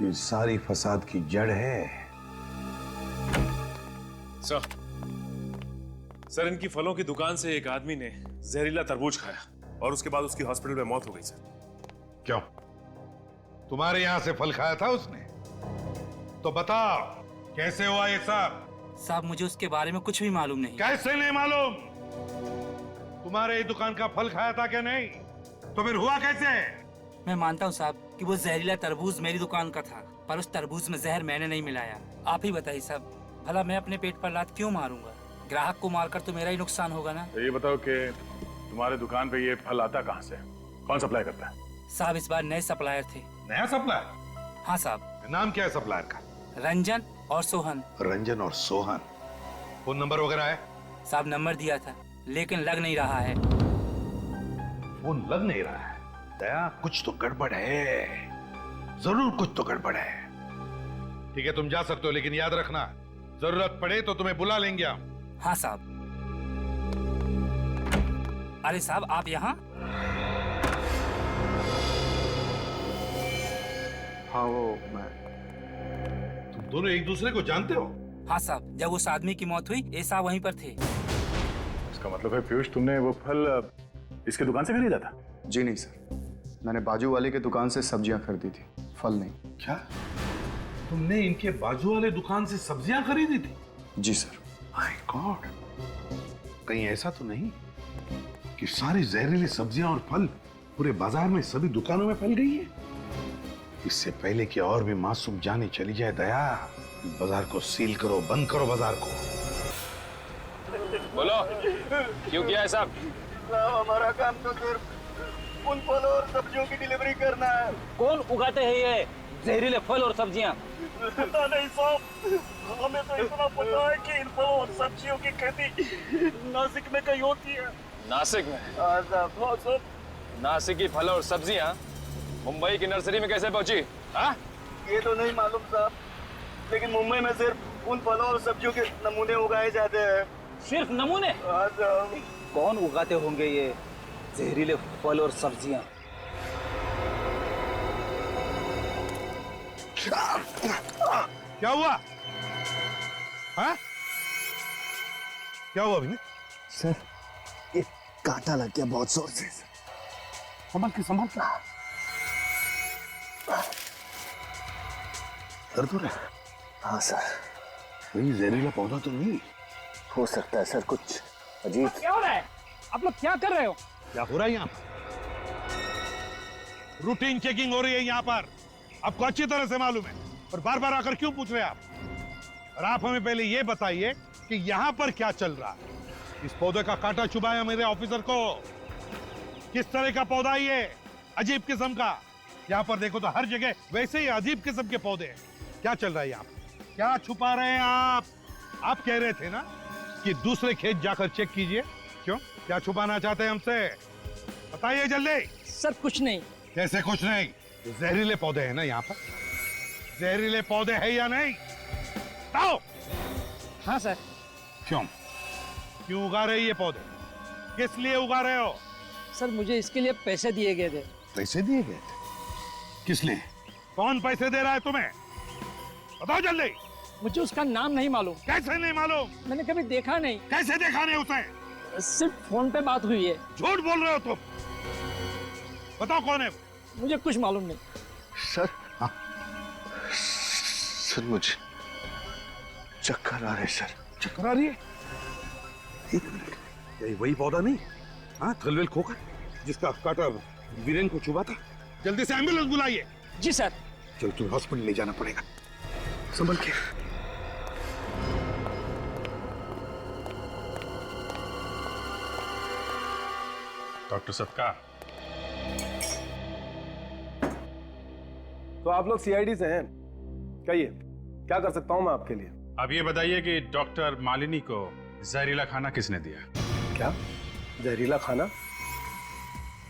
[SPEAKER 6] जो सारी फसाद की जड़ है?
[SPEAKER 1] सर, इनकी फलों की दुकान से एक आदमी ने जहरीला तरबूज खाया और उसके बाद उसकी हॉस्पिटल में मौत हो गई सर।
[SPEAKER 6] क्यों? तुम्हारे यहां से फल खाया था उसने? तो बताओ कैसे हुआ ये सब?
[SPEAKER 10] साहब, मुझे उसके बारे में कुछ भी मालूम नहीं।
[SPEAKER 6] कैसे नहीं मालूम? तुम्हारे ये दुकान का फल खाया था क्या? नहीं तो फिर हुआ कैसे?
[SPEAKER 10] मैं मानता हूँ साहब कि वो जहरीला तरबूज मेरी दुकान का था, पर उस तरबूज में जहर मैंने नहीं मिलाया। आप ही बताइए साहब, भला मैं अपने पेट पर लात क्यों मारूंगा? ग्राहक को मारकर तो मेरा ही नुकसान होगा ना।
[SPEAKER 5] तो ये बताओ कि तुम्हारे दुकान पे ये फल आता कहाँ से? कौन सप्लाई करता है?
[SPEAKER 10] साहब, इस बार नए सप्लायर थे।
[SPEAKER 6] नया सप्लायर?
[SPEAKER 10] हाँ साहब।
[SPEAKER 6] नाम क्या है सप्लायर का?
[SPEAKER 10] रंजन और सोहन।
[SPEAKER 6] रंजन और सोहन। फोन नंबर वगैरह है?
[SPEAKER 10] साहब, नंबर दिया था लेकिन लग नहीं रहा है।
[SPEAKER 6] फोन लग नहीं रहा है? दया, कुछ तो गड़बड़ है, जरूर कुछ तो गड़बड़ है। ठीक है, तुम जा सकते हो, लेकिन याद रखना जरूरत पड़े तो तुम्हें बुला लेंगे हम।
[SPEAKER 10] हाँ साहब। अरे साहब, आप यहाँ?
[SPEAKER 9] हाँ, वो मैं।
[SPEAKER 6] तुम दोनों एक दूसरे को जानते हो?
[SPEAKER 10] हाँ साहब, जब उस आदमी की मौत हुई ये साहब वहीं पर थे।
[SPEAKER 5] इसका मतलब है पीयूष, तुमने वो फल इसके दुकान से खरीदा था?
[SPEAKER 9] जी नहीं सर, मैंने बाजू वाले के दुकान से सब्जियां खरीदी थी, फल नहीं।
[SPEAKER 6] क्या तुमने इनके बाजू वाले दुकान से सब्जियां खरीदी थी?
[SPEAKER 9] जी सर।
[SPEAKER 6] माय गॉड, कहीं ऐसा तो नहीं कि सारी जहरीली सब्जियां और फल पूरे बाजार में सभी दुकानों में फैल गई है? इससे पहले कि और भी मासूम जाने चली जाए, दया, बाजार को सील करो, बंद करो बाजार को।
[SPEAKER 12] बोलो, क्यों किया है साहब?
[SPEAKER 11] हमारा काम तो सिर्फ उन फलों और सब्जियों की डिलीवरी करना है। कौन उगाते हैं ये जहरीले फल और सब्जियां? पता नहीं साहब, हमें तो इतना पता है कि इन फलों और सब्जियों की खेती नासिक में कहीं होती है।
[SPEAKER 12] नासिक में?
[SPEAKER 11] हाँ साहब।
[SPEAKER 12] नासिक की फल और सब्जियां मुंबई की नर्सरी में कैसे पहुंची? हाँ?
[SPEAKER 11] ये तो नहीं मालूम साहब, लेकिन मुंबई में सिर्फ उन फलों और सब्जियों के नमूने उगाए जाते हैं। सिर्फ नमूने? हाँ साहब। कौन उगाते होंगे ये जहरीले फल और सब्जियां?
[SPEAKER 6] क्या हुआ? हाँ? क्या हुआ अभी?
[SPEAKER 9] सर, एक कांटा लग गया बहुत जोर से। संभाल के, संभाल के।
[SPEAKER 6] दर्द हो रहा है?
[SPEAKER 9] हाँ सर।
[SPEAKER 6] वही जहरीला पौधा तो नहीं?
[SPEAKER 9] हो सकता है सर, कुछ अजीब।
[SPEAKER 3] क्या हो रहा है? आप लोग क्या कर रहे हो?
[SPEAKER 6] क्या हो रहा है यहाँ?
[SPEAKER 15] रूटीन चेकिंग हो रही है यहाँ पर, आपको अच्छी तरह से मालूम है। और बार बार आकर क्यों पूछ रहे हैं आप? और आप हमें पहले ये बताइए कि यहाँ पर क्या चल रहा है। इस पौधे का कांटा चुभाया मेरे ऑफिसर को। किस तरह का पौधा ये? अजीब किस्म का। यहाँ पर देखो तो हर जगह वैसे ही अजीब किस्म के पौधे हैं। क्या चल रहा है यहाँ पर? क्या छुपा रहे हैं आप? आप कह रहे थे ना कि दूसरे खेत जाकर चेक कीजिए। क्यों, क्या छुपाना चाहते हैं हमसे? बताइए जल्दी।
[SPEAKER 3] सर कुछ नहीं।
[SPEAKER 15] कैसे कुछ नहीं? जहरीले पौधे हैं ना यहाँ पर? जहरीले पौधे हैं या नहीं? बताओ।
[SPEAKER 3] हाँ सर।
[SPEAKER 15] क्यों क्यों उगा रहे ये पौधे? किस लिए उगा रहे हो?
[SPEAKER 3] सर मुझे इसके लिए पैसे दिए गए थे।
[SPEAKER 15] पैसे दिए गए थे? किस लिए? कौन पैसे दे रहा है तुम्हें? बताओ जल्दी।
[SPEAKER 3] मुझे उसका नाम नहीं मालूम।
[SPEAKER 15] कैसे नहीं मालूम?
[SPEAKER 3] मैंने कभी देखा नहीं।
[SPEAKER 15] कैसे देखा नहीं उसे?
[SPEAKER 3] सिर्फ फोन पे बात हुई है।
[SPEAKER 15] झूठ बोल रहे हो तुम। बताओ कौन है?
[SPEAKER 3] मुझे कुछ मालूम नहीं।
[SPEAKER 4] सर, हाँ सर, मुझे चक्कर आ रहे सर।
[SPEAKER 15] चक्कर आ रही है? एक मिनट, यही वही पौधा नहीं? हाँ, थलवेल खोकर जिसका कांटा वीरेन को चुभा था। जल्दी से एम्बुलेंस बुलाइए।
[SPEAKER 3] जी सर।
[SPEAKER 15] चल तुम्हें हॉस्पिटल ले जाना पड़ेगा, संभल के।
[SPEAKER 5] डॉक्टर सत्कार,
[SPEAKER 1] तो आप लोग सीआईडी से हैं? कहिए, क्या कर सकता हूं मैं आपके लिए?
[SPEAKER 5] अब ये बताइए कि डॉक्टर मालिनी को जहरीला खाना किसने दिया?
[SPEAKER 1] क्या जहरीला खाना?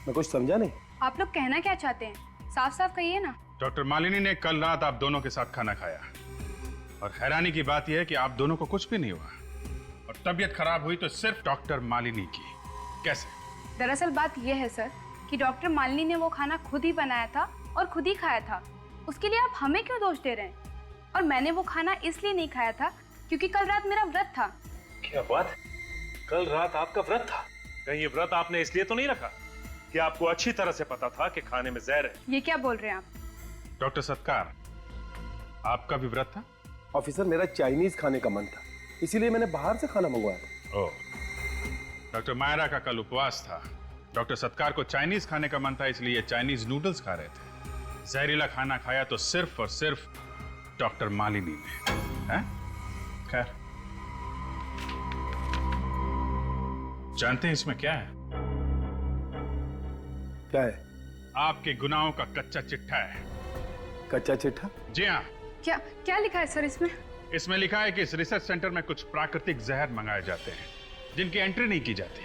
[SPEAKER 1] मैं कुछ समझा नहीं।
[SPEAKER 2] आप लोग कहना क्या चाहते हैं? साफ साफ कहिए ना।
[SPEAKER 5] डॉक्टर मालिनी ने कल रात आप दोनों के साथ खाना खाया, और हैरानी की बात यह है कि आप दोनों को कुछ भी नहीं हुआ, और तबीयत खराब हुई तो सिर्फ डॉक्टर मालिनी की। कैसे?
[SPEAKER 2] दरअसल बात यह है सर कि डॉक्टर मालिनी ने वो खाना खुद ही बनाया था और खुद ही खाया था। उसके लिए आप हमें क्यों दोष दे रहे हैं? और मैंने वो खाना इसलिए नहीं खाया था क्योंकि कल रात मेरा व्रत था।
[SPEAKER 17] क्या बात? कल रात आपका व्रत था? कहीं ये व्रत आपने इसलिए तो नहीं रखा कि आपको अच्छी तरह से पता था कि खाने में जहर है?
[SPEAKER 2] ये क्या बोल रहे हैं आप?
[SPEAKER 5] डॉक्टर सत्कार, आपका भी व्रत था?
[SPEAKER 1] ऑफिसर, मेरा चाइनीज खाने का मन था, इसीलिए मैंने बाहर से खाना मंगवाया था।
[SPEAKER 5] ओह, डॉक्टर मायरा का कल उपवास था। डॉक्टर सत्कार को चाइनीज खाने का मन था, इसलिए चाइनीज नूडल्स खा रहे थे। जहरीला खाना खाया तो सिर्फ और सिर्फ डॉक्टर मालिनी ने। हैं? खैर, जानते हैं इसमें क्या है?
[SPEAKER 1] क्या है?
[SPEAKER 5] आपके गुनाहों का कच्चा चिट्ठा है।
[SPEAKER 1] कच्चा चिट्ठा?
[SPEAKER 5] जी हाँ।
[SPEAKER 2] क्या क्या लिखा है सर इसमें?
[SPEAKER 5] इसमें लिखा है कि इस रिसर्च सेंटर में कुछ प्राकृतिक जहर मंगाए जाते हैं जिनकी एंट्री नहीं की जाती।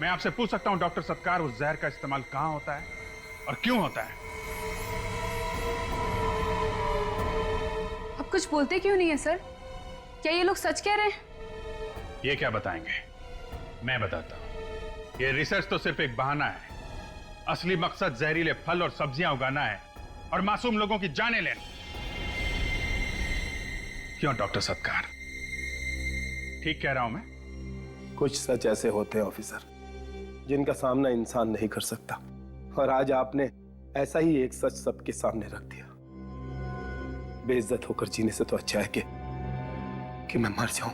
[SPEAKER 5] मैं आपसे पूछ सकता हूं डॉक्टर सत्कार, उस जहर का इस्तेमाल कहां होता है और क्यों होता है?
[SPEAKER 2] आप कुछ बोलते क्यों नहीं है सर? क्या ये लोग सच कह रहे हैं?
[SPEAKER 5] ये क्या बताएंगे, मैं बताता हूं। ये रिसर्च तो सिर्फ एक बहाना है। असली मकसद जहरीले फल और सब्जियां उगाना है और मासूम लोगों की जानें लेना। क्यों डॉक्टर सत्कार, ठीक कह रहा हूं मैं?
[SPEAKER 1] कुछ सच ऐसे होते हैं ऑफिसर जिनका सामना इंसान नहीं कर सकता, और आज आपने ऐसा ही एक सच सबके सामने रख दिया। बेइज्जत होकर जीने से तो अच्छा है कि मैं मर जाऊं।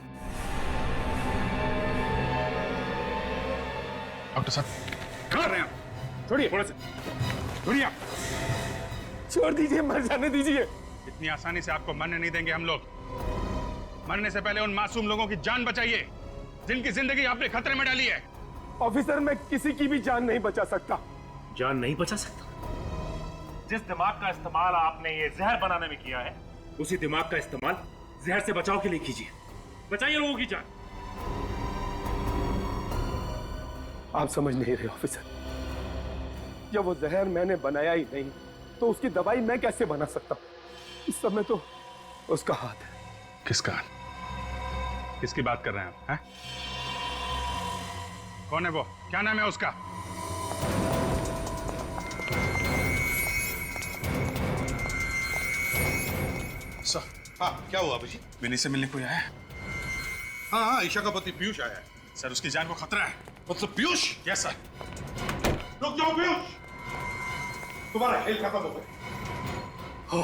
[SPEAKER 5] डॉक्टर साहब, क्या कर रहे हैं आप? छोड़िए, थोड़ा सा छोड़िए आप।
[SPEAKER 1] छोड़ दीजिए, मर जाने दीजिए।
[SPEAKER 5] इतनी आसानी से आपको मरने नहीं देंगे हम लोग। मरने से पहले उन मासूम लोगों की जान बचाइए जिनकी जिंदगी आपने खतरे में डाली है।
[SPEAKER 1] ऑफिसर, मैं किसी की भी जान नहीं बचा सकता।
[SPEAKER 17] जान नहीं बचा सकता? जिस दिमाग का इस्तेमाल आपने ये जहर बनाने में किया है, उसी दिमाग का इस्तेमाल जहर से बचाव के लिए कीजिए। बचाइए लोगों की जान।
[SPEAKER 1] आप समझ नहीं रहे ऑफिसर, जब वो जहर मैंने बनाया ही नहीं तो उसकी दवाई मैं कैसे बना सकता हूं? इस समय तो उसका हाथ है।
[SPEAKER 5] किसका? किसकी बात कर रहे हैं आप? हैं? कौन है वो? क्या नाम है उसका?
[SPEAKER 15] सर, हाँ, क्या हुआ अभी?
[SPEAKER 5] विनी से मिलने कोई आया है?
[SPEAKER 15] हाँ हाँ, ईशा का पति पीयूष आया है।
[SPEAKER 5] सर, उसकी जान को खतरा है।
[SPEAKER 15] मतलब पीयूष?
[SPEAKER 5] Yes sir.
[SPEAKER 15] रुक जाओ पीयूष, तुम्हारा खेल खत्म हो गया।
[SPEAKER 9] हो,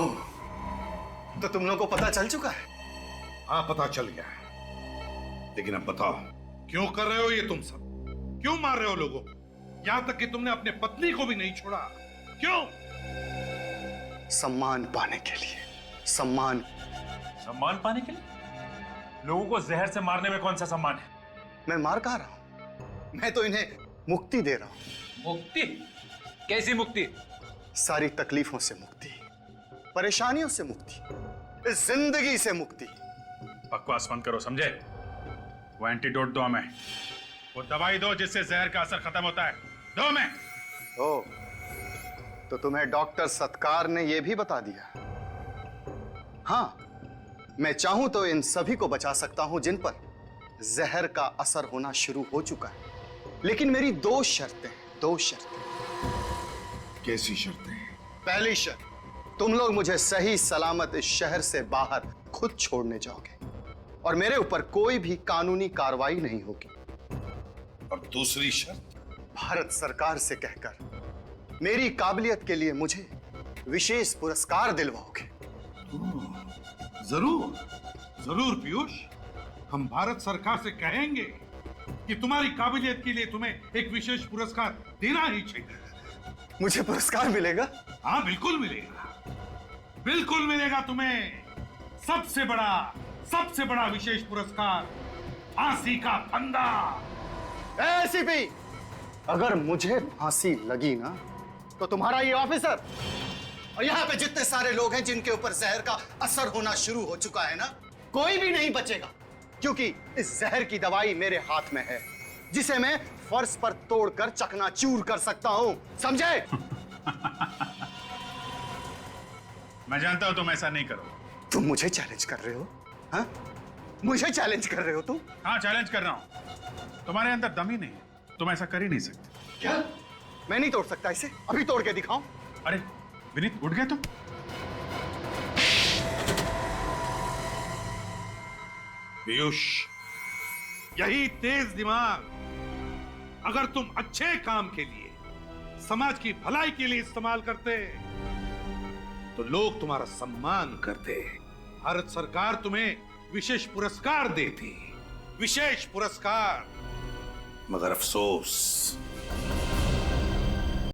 [SPEAKER 9] तो तुम लोगों को पता चल चुका है?
[SPEAKER 15] हाँ, पता चल गया है। लेकिन अब बताओ, क्यों कर रहे हो ये तुम सब? क्यों मार रहे हो लोगों को? यहां तक कि तुमने अपने पत्नी को भी नहीं छोड़ा। क्यों?
[SPEAKER 9] सम्मान पाने के लिए। सम्मान।
[SPEAKER 17] सम्मान पाने के लिए? लोगों को जहर से मारने में कौन सा सम्मान है?
[SPEAKER 9] मैं मार कहाँ रहा हूं? मैं तो इन्हें मुक्ति दे रहा हूं।
[SPEAKER 12] मुक्ति? कैसी मुक्ति?
[SPEAKER 9] सारी तकलीफों से मुक्ति, परेशानियों से मुक्ति, इस जिंदगी से मुक्ति।
[SPEAKER 5] बकवास बंद करो, समझे? वो एंटीडोट दो हमें, वो दवाई दो जिससे जहर का असर खत्म होता है, दो हमें।
[SPEAKER 9] ओ, तो तुम्हें डॉक्टर सत्कार ने यह भी बता दिया? हाँ, मैं चाहूं तो इन सभी को बचा सकता हूं जिन पर जहर का असर होना शुरू हो चुका है, लेकिन मेरी दो शर्तें हैं, दो शर्तें।
[SPEAKER 6] कैसी शर्तें?
[SPEAKER 9] पहली शर्त, तुम लोग मुझे सही सलामत इस शहर से बाहर खुद छोड़ने जाओगे और मेरे ऊपर कोई भी कानूनी कार्रवाई नहीं होगी।
[SPEAKER 6] और दूसरी शर्त?
[SPEAKER 9] भारत सरकार से कहकर मेरी काबिलियत के लिए मुझे विशेष पुरस्कार दिलवाओगे।
[SPEAKER 15] जरूर जरूर पीयूष, हम भारत सरकार से कहेंगे कि तुम्हारी काबिलियत के लिए तुम्हें एक विशेष पुरस्कार देना ही चाहिए।
[SPEAKER 9] मुझे पुरस्कार मिलेगा?
[SPEAKER 15] हाँ, बिल्कुल मिलेगा, बिल्कुल मिलेगा तुम्हें। सबसे बड़ा विशेष पुरस्कार, फांसी का फंदा।
[SPEAKER 9] एसीपी, अगर मुझे फांसी लगी ना तो तुम्हारा ये ऑफिसर और यहाँ पे जितने सारे लोग हैं जिनके ऊपर जहर का असर होना शुरू हो चुका है ना, कोई भी नहीं बचेगा, क्योंकि इस जहर की दवाई मेरे हाथ में है, जिसे मैं फर्श पर तोड़कर चकनाचूर कर सकता हूं, समझे?
[SPEAKER 5] मैं जानता हूं तुम ऐसा नहीं करो।
[SPEAKER 9] तुम मुझे चैलेंज कर रहे हो? हाँ? मुझे चैलेंज कर रहे हो तुम?
[SPEAKER 5] हाँ, चैलेंज कर रहा हूं। तुम्हारे अंदर दम ही नहीं है, तुम ऐसा कर ही नहीं सकते।
[SPEAKER 9] क्या? मैं नहीं तोड़ सकता इसे? अभी तोड़ के दिखाऊं?
[SPEAKER 5] अरे विनीत, उठ गए तुम?
[SPEAKER 15] पीयूष, यही तेज दिमाग अगर तुम अच्छे काम के लिए, समाज की भलाई के लिए इस्तेमाल करते तो लोग तुम्हारा सम्मान करते, भारत सरकार तुम्हें विशेष पुरस्कार देती, विशेष पुरस्कार। मगर अफसोस,